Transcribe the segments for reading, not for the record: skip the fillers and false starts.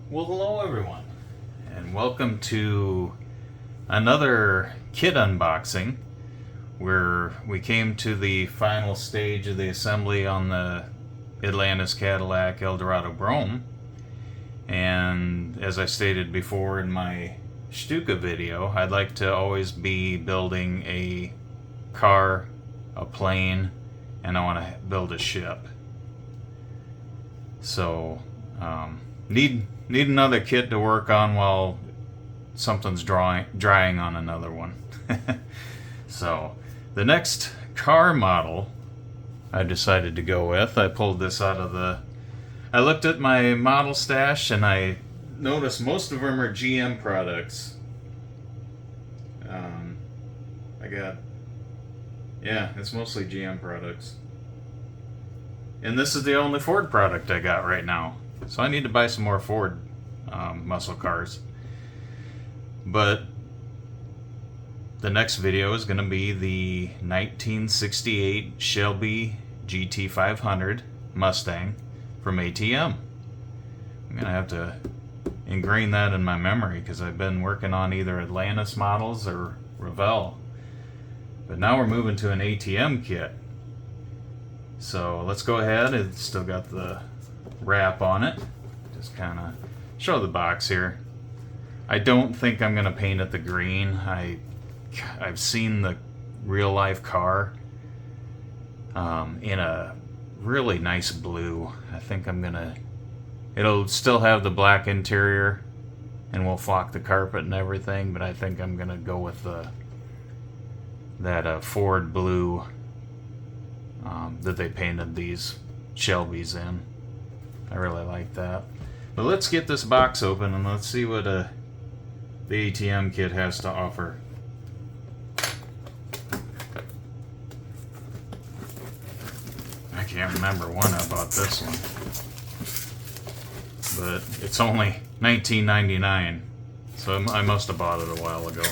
Well, hello everyone, and welcome to another kit unboxing where we came to the final stage of the assembly on the Atlantis Cadillac Eldorado Brougham. And as I stated before in my Stuka video, I'd like to always be building a car, a plane, and I want to build a ship. So, need another kit to work on while something's drying on another one. So, the next car model I decided to go with, I pulled this out of I looked at my model stash and I noticed most of them are GM products. It's mostly GM products. And this is the only Ford product I got right now. So I need to buy some more Ford muscle cars. But the next video is going to be the 1968 Shelby GT-500 Mustang from ATM. I'm going to have to ingrain that in my memory because I've been working on either Atlantis models or Revell. But now we're moving to an ATM kit. So let's go ahead. It's still got the wrap on it. Just kind of show the box here. I don't think I'm going to paint it the green. I've seen the real life car in a really nice blue. I think I'm going to... It'll still have the black interior and we'll flock the carpet and everything, but I think I'm going to go with that Ford blue that they painted these Shelbys in. I really like that. But let's get this box open and let's see what the ATM kit has to offer. I can't remember when I bought this one, but it's only $19.99, so I must have bought it a while ago.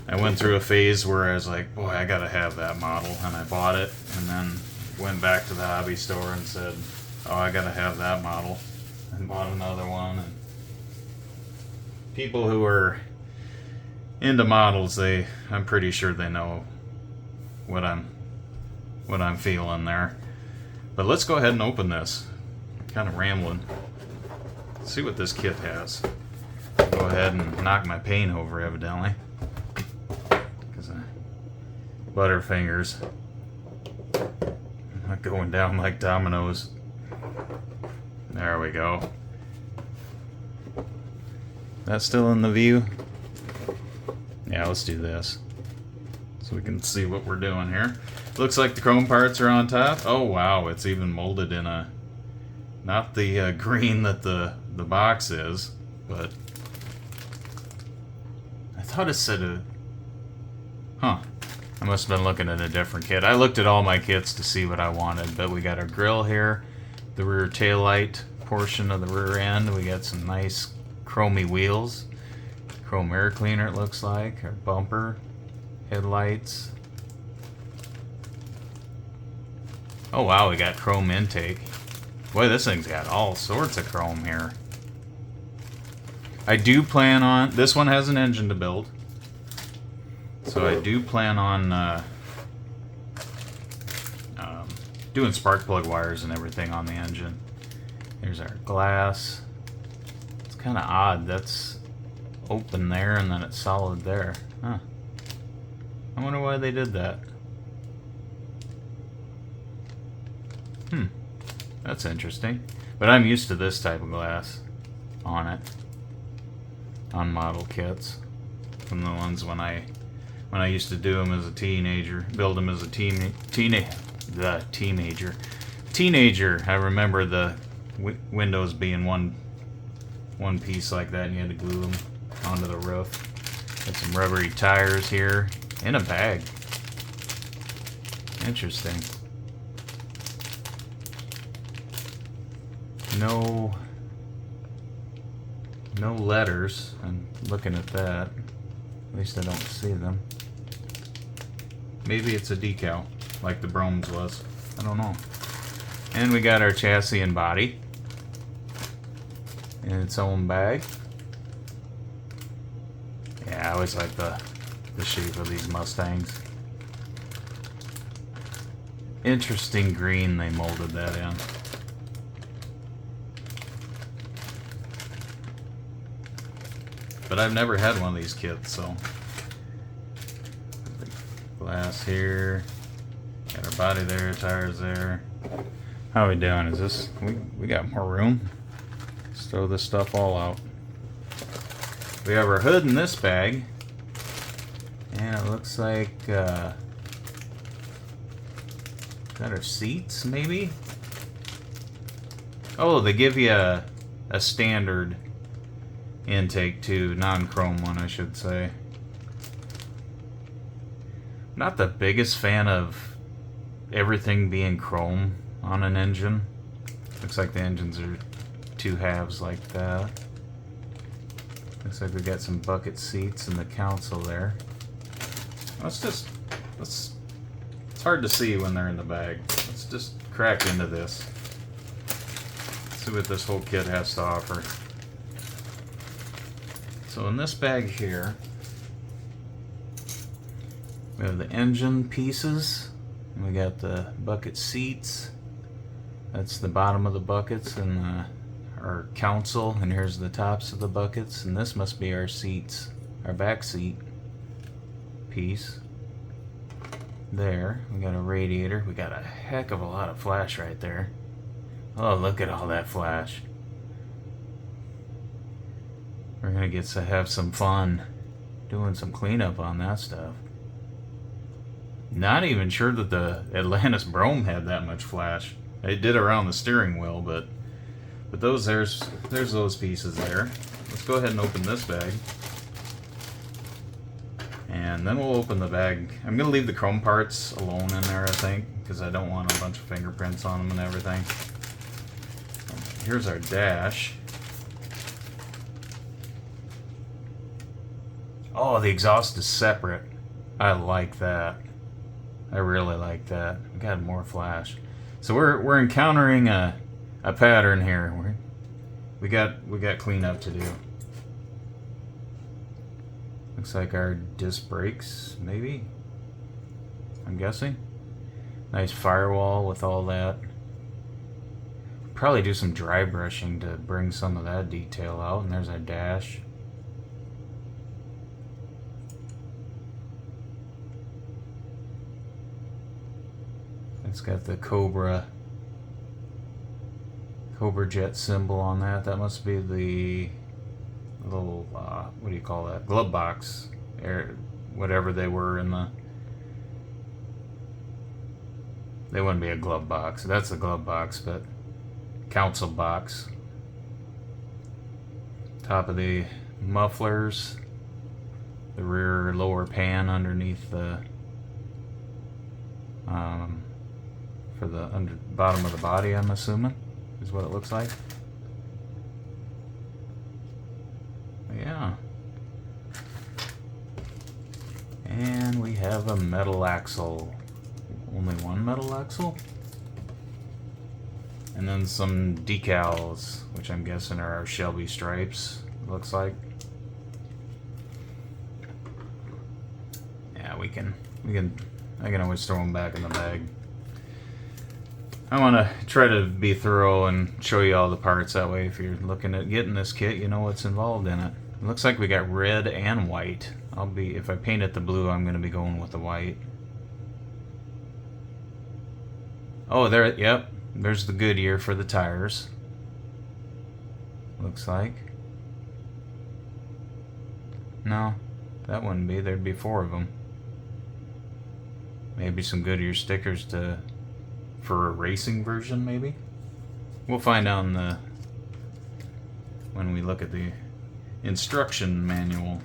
I went through a phase where I was like, boy, I gotta have that model, and I bought it, and then went back to the hobby store and said, oh, I gotta have that model, and bought another one. And people who are into models, I'm pretty sure they know what I'm feeling there. But let's go ahead and open this. I'm kind of rambling. Let's see what this kit has. I'll go ahead and knock my paint over, evidently. Butterfingers. Not going down like dominoes. There we go. That's still in the view? Yeah, let's do this so we can see what we're doing here. Looks like the chrome parts are on top. Oh wow, it's even molded in a... not the green that the box is, but... I thought it said Huh. I must have been looking at a different kit. I looked at all my kits to see what I wanted, but we got our grill here, the rear taillight portion of the rear end. We got some nice chromy wheels, chrome air cleaner it looks like, our bumper, headlights. Oh wow, we got chrome intake. Boy, this thing's got all sorts of chrome here. I do plan on... this one has an engine to build. So I do plan on doing spark plug wires and everything on the engine. Here's our glass. It's kind of odd. That's open there and then it's solid there. Huh. I wonder why they did that. That's interesting. But I'm used to this type of glass on it. On model kits. From the ones when I used to do them as a teenager, build them as a teenager. I remember the windows being one piece like that, and you had to glue them onto the roof. Got some rubbery tires here in a bag. Interesting. No letters. I'm looking at that. At least I don't see them. Maybe it's a decal, like the Brome's was. I don't know. And we got our chassis and body in its own bag. Yeah, I always like the shape of these Mustangs. Interesting green they molded that in. But I've never had one of these kits, so. Glass here. Got our body there, tires there. How are we doing? Is this, we got more room? Let's throw this stuff all out. We have our hood in this bag. And it looks like, got our seats, maybe? Oh, they give you a standard intake too, non-chrome one, I should say. Not the biggest fan of everything being chrome on an engine. Looks like the engines are two halves like that. Looks like we got some bucket seats in the console there. It's hard to see when they're in the bag. Let's just crack into this. See what this whole kit has to offer. So in this bag here, we have the engine pieces. And we got the bucket seats. That's the bottom of the buckets and our console. And here's the tops of the buckets. And this must be our seats, our back seat piece. There, we got a radiator. We got a heck of a lot of flash right there. Oh, look at all that flash. We're gonna get to have some fun doing some cleanup on that stuff. Not even sure that the Atlantis Brougham had that much flash. It did around the steering wheel, but there's those pieces there. Let's go ahead and open this bag. And then we'll open the bag. I'm going to leave the chrome parts alone in there, I think, because I don't want a bunch of fingerprints on them and everything. Here's our dash. Oh, the exhaust is separate. I like that. I really like that. We got more flash. So we're encountering a pattern here. We got cleanup to do. Looks like our disc brakes, maybe. I'm guessing. Nice firewall with all that. Probably do some dry brushing to bring some of that detail out. And there's our dash. It's got the Cobra Jet symbol on that. That must be the little, what do you call that? Glove box. Whatever they were in the... They wouldn't be a glove box. That's a glove box, but console box. Top of the mufflers. The rear lower pan underneath the... for the bottom of the body, I'm assuming, is what it looks like. Yeah. And we have a metal axle. Only one metal axle? And then some decals, which I'm guessing are our Shelby stripes, it looks like. Yeah, I can always throw them back in the bag. I want to try to be thorough and show you all the parts. That way, if you're looking at getting this kit, you know what's involved in it. It looks like we got red and white. If I paint it the blue, I'm going to be going with the white. Oh, there, yep. There's the Goodyear for the tires. Looks like. No, that wouldn't be. There'd be 4 of them. Maybe some Goodyear stickers for a racing version, maybe? We'll find out when we look at the instruction manual.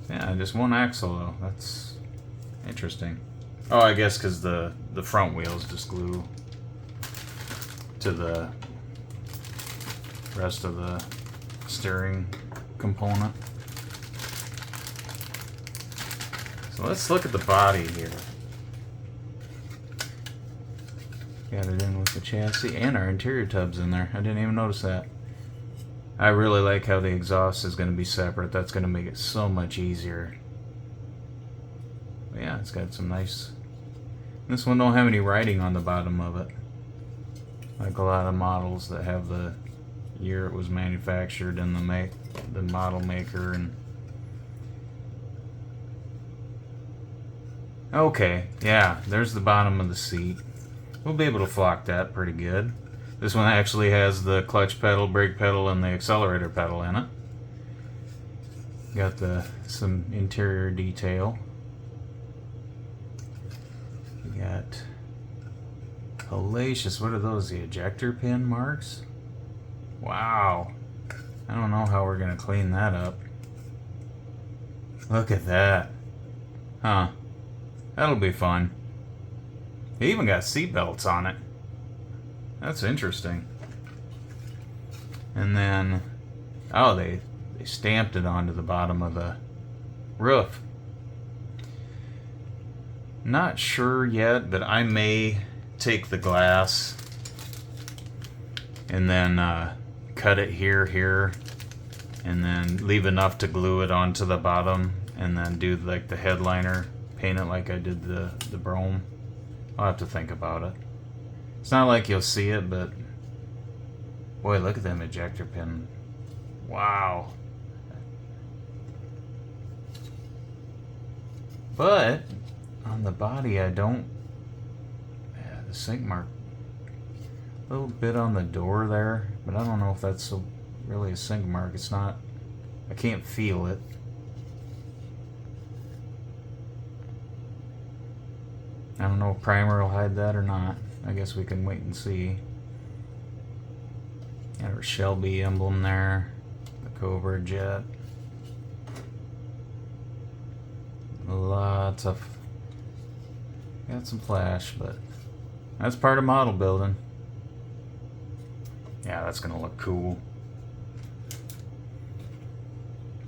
Yeah, just one axle though. That's interesting. Oh, I guess because the front wheels just glue to the rest of the steering component. So let's look at the body here. Got it in with the chassis and our interior tubs in there. I didn't even notice that. I really like how the exhaust is going to be separate. That's going to make it so much easier. But yeah, it's got some nice... This one don't have any writing on the bottom of it, like a lot of models that have the year it was manufactured and the model maker. And okay, yeah, there's the bottom of the seat. We'll be able to flock that pretty good. This one actually has the clutch pedal, brake pedal, and the accelerator pedal in it. Got some interior detail. We got hellacious. What are those? The ejector pin marks? Wow. I don't know how we're gonna clean that up. Look at that. Huh. That'll be fun. They even got seat belts on it. That's interesting. And then, oh, they stamped it onto the bottom of the roof. Not sure yet, but I may take the glass and then cut it here, and then leave enough to glue it onto the bottom, and then do like the headliner, paint it like I did the Brougham. I'll have to think about it. It's not like you'll see it, but boy, look at them ejector pin. Wow. But on the body, I don't... Yeah, the sink mark. A little bit on the door there, but I don't know if that's really a sink mark. It's not... I can't feel it. I don't know if primer will hide that or not. I guess we can wait and see. Got our Shelby emblem there. The Cobra jet. Lots of... Got some flash, but that's part of model building. Yeah, that's gonna look cool.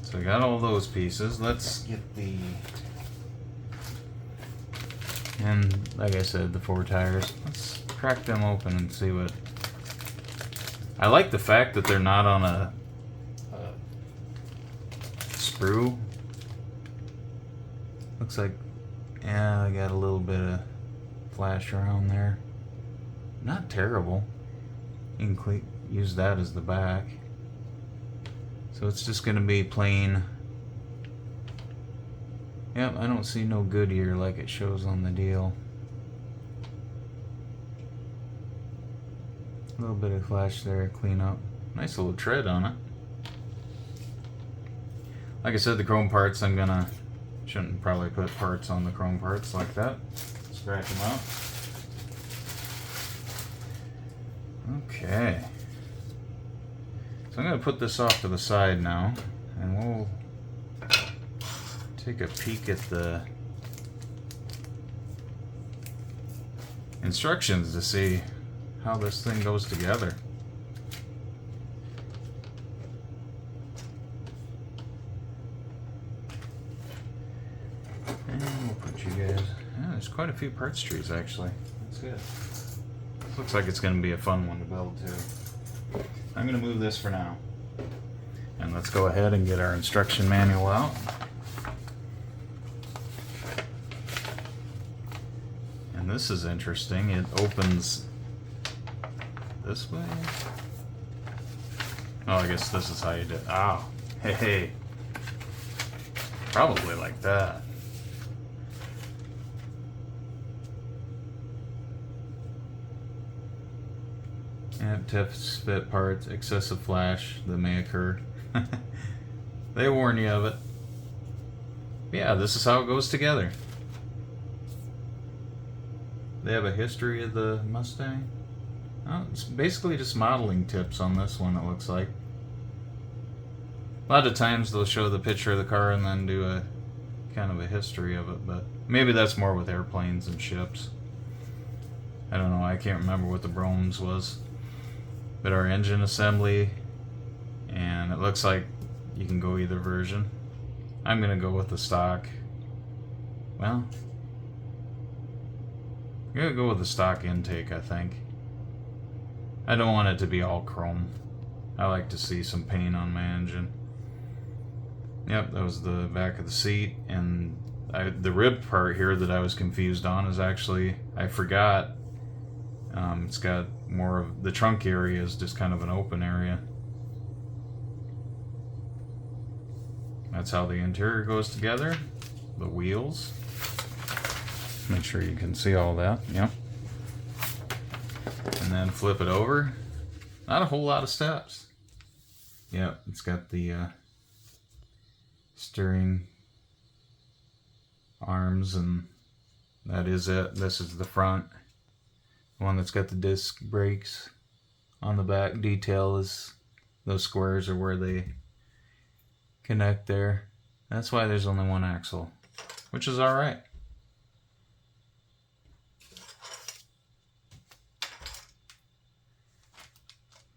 So we got all those pieces. Let's get the... And like I said, the 4 tires. Let's crack them open and see what... I like the fact that they're not on a sprue. Looks like, yeah, I got a little bit of flash around there. Not terrible. You can use that as the back. So it's just going to be plain. Yep, I don't see no Goodyear like it shows on the deal. A little bit of flash there, clean up. Nice little tread on it. Like I said, the chrome parts, shouldn't probably put parts on the chrome parts like that. Scratch them out. Okay. So I'm going to put this off to the side now, and we'll take a peek at the instructions to see how this thing goes together. And we'll put you guys... Yeah, there's quite a few parts trees actually. That's good. Looks like it's going to be a fun one to build too. I'm going to move this for now. And let's go ahead and get our instruction manual out. And this is interesting. It opens this way. Oh, I guess this is how you do it. Oh, hey. Probably like that. And tips, fit parts, excessive flash that may occur. They warn you of it. Yeah, this is how it goes together. They have a history of the Mustang. Oh, it's basically just modeling tips on this one, it looks like. A lot of times they'll show the picture of the car and then do a kind of a history of it, but maybe that's more with airplanes and ships. I don't know, I can't remember what the Brohms was. But our engine assembly, and it looks like you can go either version. I'm gonna go with the stock. Well, I'm gonna go with the stock intake, I think. I don't want it to be all chrome. I like to see some paint on my engine. Yep, that was the back of the seat, and the rib part here that I was confused on is actually, I forgot, it's got more of, the trunk area is just kind of an open area. That's how the interior goes together. The wheels. Make sure you can see all that, yep. And then flip it over. Not a whole lot of steps. Yep, it's got the steering arms, and that is it. This is the front. The one that's got the disc brakes on the back. Detail is those squares are where they connect there. That's why there's only one axle, which is alright.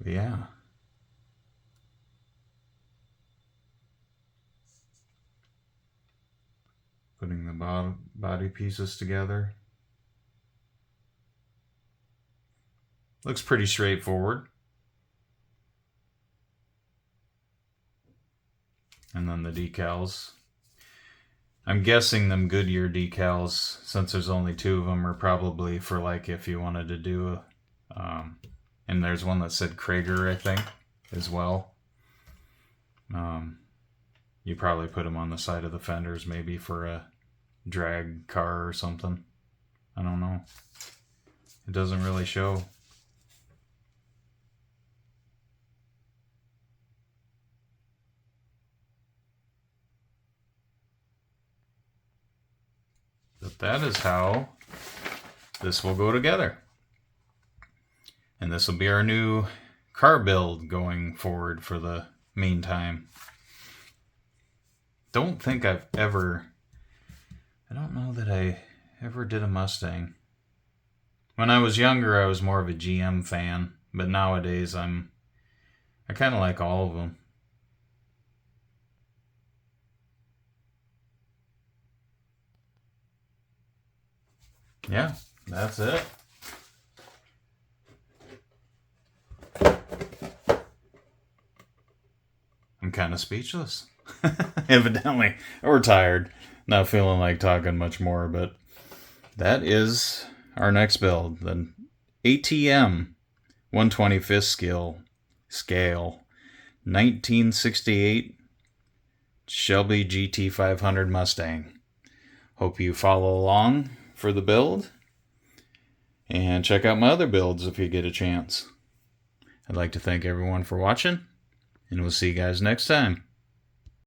Yeah. Putting the body pieces together. Looks pretty straightforward. And then the decals. I'm guessing them Goodyear decals, since there's only two of them, are probably for like if you wanted to do a, and there's one that said Krager, I think, as well. You probably put them on the side of the fenders, maybe for a drag car or something. I don't know. It doesn't really show. But that is how this will go together. And this will be our new car build going forward for the meantime. Don't think I've ever... I don't know that I ever did a Mustang. When I was younger, I was more of a GM fan. But nowadays, I kind of like all of them. Yeah, that's it. I'm kind of speechless. Evidently, we're tired. Not feeling like talking much more, but that is our next build. The ATM 125th scale 1968 Shelby GT-500 Mustang. Hope you follow along for the build, and check out my other builds if you get a chance. I'd like to thank everyone for watching, and we'll see you guys next time.